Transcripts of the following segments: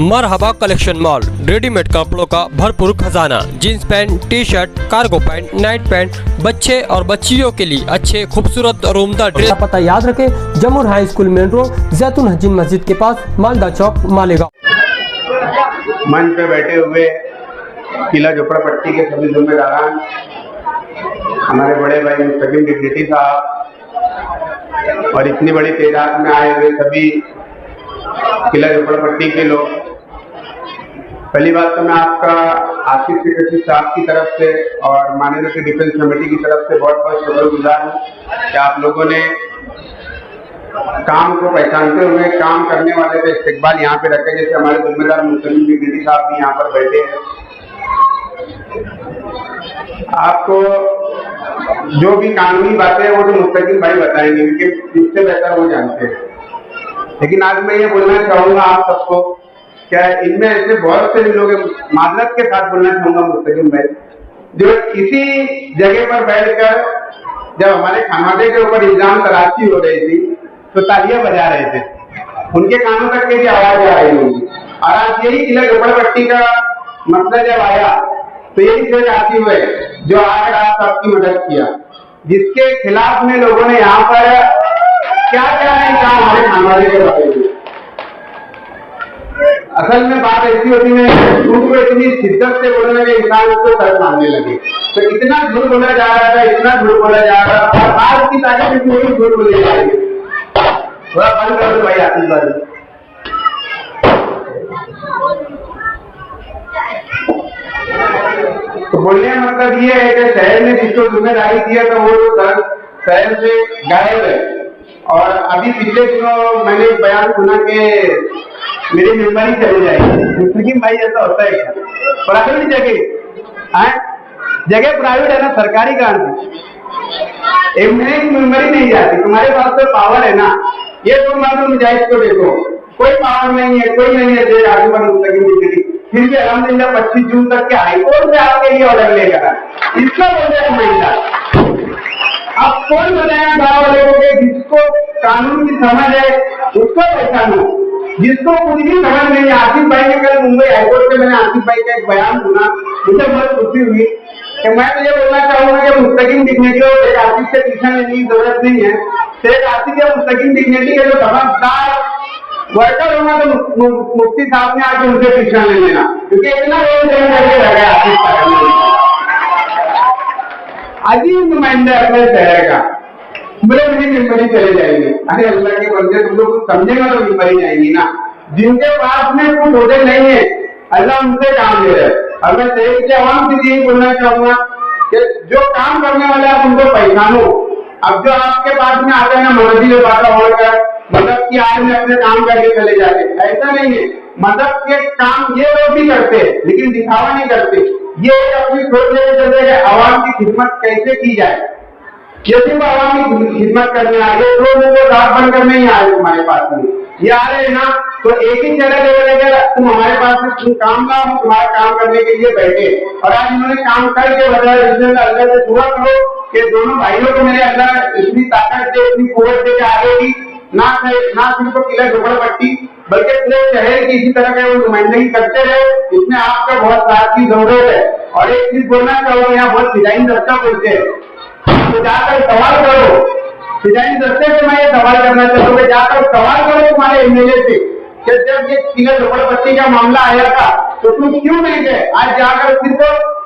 मरहबा collection mall, readymade कपड़ों का भरपूर खजाना, jeans pant, T shirt, cargo pant, night pant, बच्चे और बच्चियों के लिए अच्छे खूबसूरत और उम्दा ड्रेस। पता याद रखे, जमुर हाई स्कूल मेन रोड, जैतून हजीन मस्जिद के पास, मालदा चौक, मालेगांव। मंच पे बैठे हुए किला झोपड़पट्टी के सभी जिम्मेदारान, हमारे बड़े भाई मुस्तकिम डिग्निटी साहब और इतनी बड़ी तादाद में आए हुए सभी किला झोपड़पट्टी के लोग, पहली बात तो मैं आपका आसिफ सेक्रेटरी साहब की तरफ से और माननीय डिफेंस कमेटी की तरफ से बहुत बहुत शुक्रगुजार हूँ कि आप लोगों ने काम को पहचानते हुए काम करने वाले का इस्तेकबाल यहाँ पे रखे। जैसे हमारे जिम्मेदार मुस्तकिम डिग्निटी साहब भी यहाँ पर बैठे हैं। आपको जो भी कानूनी बातें हैं वो तो मुस्तकिम भाई बताएंगे, क्योंकि इससे बेहतर वो जानते हैं। लेकिन आज मैं ये बोलना चाहूंगा आप सबको, क्या इनमें ऐसे बहुत से लोग मादरत के साथ बोलना चाहूंगा मुस्तकिम भाई, जो इसी जगह पर बैठकर जब हमारे खानवादे के ऊपर इल्जाम तलाशी हो रही थी तो तालियां बजा रहे थे, उनके कानों तक की आवाज आ रही होगी। और आज यही किला झोपड़पट्टी का मसला जब आया तो यही चीज आती हुए जो आज आप सबकी मदद किया, जिसके खिलाफ में लोगों ने यहाँ पर क्या क्या नहीं कहा हमारे खानवादे के बारे में। असल में बात ऐसी होती है, झूठ को इतनी शिद्दत से बोलने के इंसान उसको सर मानने लगे, तो इतना झूठ बोला जा रहा था, इतना झूठ बोला जा रहा था, और आज की तारीख में वही झूठ बोले जा रही है। थोड़ा बंद कर दो भाई आशीर्वाद। तो बोलने का मतलब ये है कि शहर ने जिसको जिम्मेदारी दिया था वो शहर से गायब है। और अभी पिछले दिनों मैंने एक बयान सुना कि मेरी मेम्बरी चली जाएगी। मुस्तकिम भाई ऐसा होता है क्या? प्राइवेट जगह प्राइवेट है ना, सरकारी कहाँ थी? एक मेम्बरी नहीं जाती। तुम्हारे पास तो पावर है ना, ये तुम मालूम जायज को देखो, कोई पावर नहीं है, कोई नहीं है आगे बढ़ मुस्तकिम डिग्निटी, फिर भी अल्हम्दुलिल्लाह 25 जून तक के हाईकोर्ट से आपके लिए ऑर्डर लेकर इसका बोलते हैं महिला। अब कौन बताया गाँव वाले को कि जिसको कानून की समझ है उसको पहचानो, जिसको कुछ भी समझ नहीं है। आसिफ भाई ने कल मुंबई हाईकोर्ट में मैंने आसिफ भाई का एक बयान सुना, मुझे बहुत खुशी हुई कि मैं तो ये बोलना चाहूंगा कि मुस्तकिम डिग्निटी और एक आसिफ से पीछा लेने की जरूरत नहीं है। एक आसिफ या मुस्तकिम डिग्निटी के जो समझदार वर्कर होगा तो मुफ्ती साहब ने आके उनसे पीछा ले लेना, क्योंकि इतना रोल करके रह गया आसिफ साहब अजीब नुमाइंदा अपने शहर का। बोले मेरी मेम्बरी चले जाएंगे। अरे अल्लाह के बंदे, तुम लोग कुछ समझेगा तो मेम्बरी जाएंगी ना। जिनके पास में कुछ होते नहीं है अल्लाह उनसे काम ले रहे हैं। और मैं शहर के आवाम से यही बोलना चाहूंगा कि जो काम करने वाले आप उनको पहचानो। अब जो आपके पास में आते हैं ना मददी बातें होकर, मदद की आज में अपने काम करके चले जाते, ऐसा नहीं है। मदद के काम ये लोग भी करते हैं लेकिन दिखावा नहीं करते। ये अपनी सोच लेके चलते हैं आवाम की खिदमत कैसे की जाए। यदि वो आवाम की खिदमत करने आ गए तो वो दाग बन कर नहीं आए तुम्हारे पास में, ये आ रहे हैं ना, तो एक ही जगह लेकर तुम हमारे पास में तुम काम लाओ, तुम्हारा काम करने के लिए बैठे। और आज इन्होंने काम करके बताया, अल्लाह से दुआ करो कि दोनों भाइयों को मेरे अल्लाह इतनी ताकत दे, इतनी कुव्वत दे के आगे भी ना सिर्फ किला झोपड़पट्टी बल्कि पूरे शहर की इसी तरह के नुमाइंदगी करते रहे। इसमें आपका बहुत साथ की जरूरत है। और एक चीज बोलना चाहूंगा, यहाँ बहुत डिजाइन दस्ता बोलते हैं, तो जाकर सवाल करो। डिजाइन दस्ते से मैं ये सवाल करना चाहूंगा, जाकर सवाल करो तुम्हारे एमएलए से कि जब ये किला झोपड़पट्टी का मामला आया था तो तुम क्यों नहीं गए। आज जाकर सिर्फ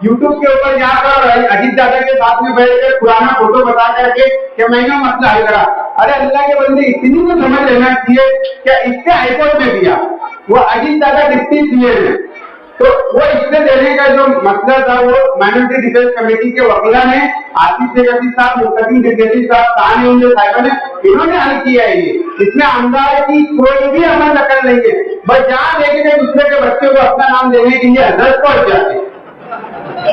यूट्यूब के ऊपर जाकर अजीत दादा के साथ में बैठकर पुराना फोटो बता करके कि महंगा मसला हल करा। अरे अल्लाह के बंदे, इतनी तो समझ लेना चाहिए क्या इससे हाईकोर्ट में दिया वो अजीत दादा डिप्टी सीएम है, तो वो इससे देने का जो मसला था वो माइनॉरिटी डिफेंस कमेटी के वकीला ने, आसिफ सेक्रेटरी साहब, मुस्तकिम डिग्निटी साहब, ताने साहब ने, इन्होंने हल किया है। ये इसमें आमदार की कोई भी अमल नकल नहीं है, बस जहाँ देखेंगे दूसरे के बच्चे को अपना नाम देने के लिए हजरत पहुंच जाते।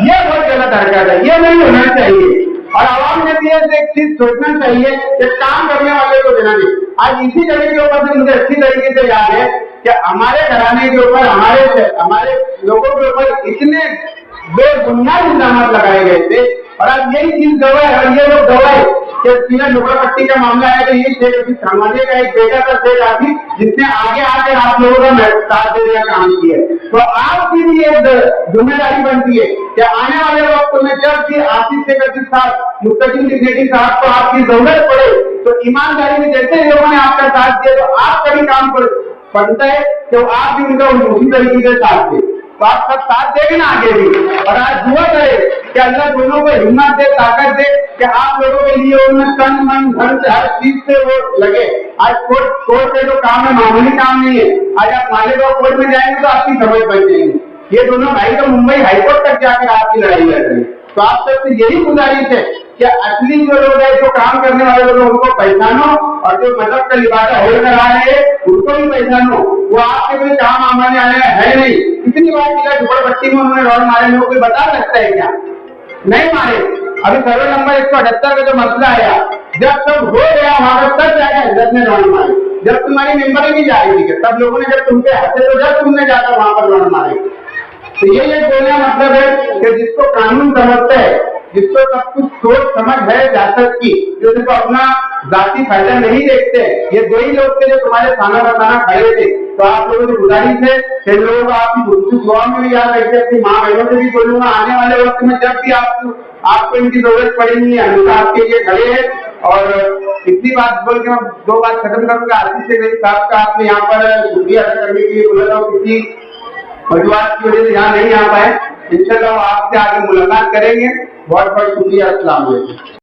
ये बहुत गलत हरकत है, ये नहीं होना चाहिए। और आवाम ने भी एक चीज सोचना चाहिए कि काम करने वाले को देना नहीं। आज इसी जगह के ऊपर से मुझे अच्छी तरीके से याद है कि हमारे घराने के ऊपर, हमारे लोगों के ऊपर इतने बेबुनियाद इल्जाम लगाए गए थे, और आज यही चीज गवाह है और ये लोग गवाह कि सीधा झोपड़पट्टी का मामला है तो ये शेख समाजे का एक बेटा था शेख आसिफ, जिसने आगे आकर आप लोगों का साथ देने का काम किया है। तो आपकी भी एक जिम्मेदारी बनती है कि आने वाले वक्त में जब भी आसिफ शेख अजीज साहब, मुस्तकीम डिग्नेटी साहब को आपकी जरूरत पड़े तो ईमानदारी में जैसे लोगों ने आपका साथ दिया तो आपका भी काम बनता है कि आप भी उनका उसी तरीके से साथ दें। तो आप सब साथ देंगे ना आगे भी, और आज दुआ करे कि अल्लाह दोनों को हिम्मत दे, ताकत दे कि आप लोगों के लिए उनमें तन मन धन से हर चीज से वो लगे। आज कोर्ट से जो काम है मामूली काम नहीं है। आज आप मालेगांव कोर्ट में जाएंगे तो आपकी समझ बन जाएंगे। ये दोनों भाई तो मुंबई हाईकोर्ट तक जाकर आपकी लड़ाई लड़ रहे हैं। तो आप सबसे यही गुजारिश है कि असली जो लोग है, जो काम करने वाले लोग, उनको पहचानो, और जो मदद का लिबासा होल कर रहे हैं उनको भी पहचानो। वो आपके कोई काम आने आने है नहीं। कितनी बार किया झोपड़पट्टी में उन्होंने रॉड मारे, लोग कोई बता सकता है क्या? नहीं मारे। अभी सर्वे नंबर 178 का जो मसला आया, जब सब हो गया वहां पर तब जाकर हजरत ने रॉड मारे, जब तुम्हारी मेंबर नहीं जा रही थी, तब लोगों ने जब तुमसे हंसे तो जब तुमने जाकर वहां पर रॉड मारे। तो ये बोलने का मतलब है कि जिसको कानून समझता है, जिसको सब कुछ सोच समझ है सियासत की, जो जिसको अपना जाती फायदा नहीं देखते, ये दो ही लोग थे जो तुम्हारे सामने बताना खड़े थे। तो आप लोगों की गुजारिश है कि लोगों को आपकी दुआ में भी याद रखते, अपनी माँ बहनों से भी बोलूंगा, आने वाले वक्त में जब भी आपको इनकी जरूरत पड़ेगी हमेशा आपके लिए खड़े हैं। और इतनी बात बोल के मैं दो बात खत्म करूंगा। आशीष से साहब का आपने यहाँ पर शुक्रिया अदा करने के लिए बोला था, किसी वजूहात की वजह से यहाँ नहीं आ पाए। इंशाल्लाह आपसे आगे मुलाकात करेंगे। बहुत बहुत शुक्रिया। अस्सलाम वालेकुम।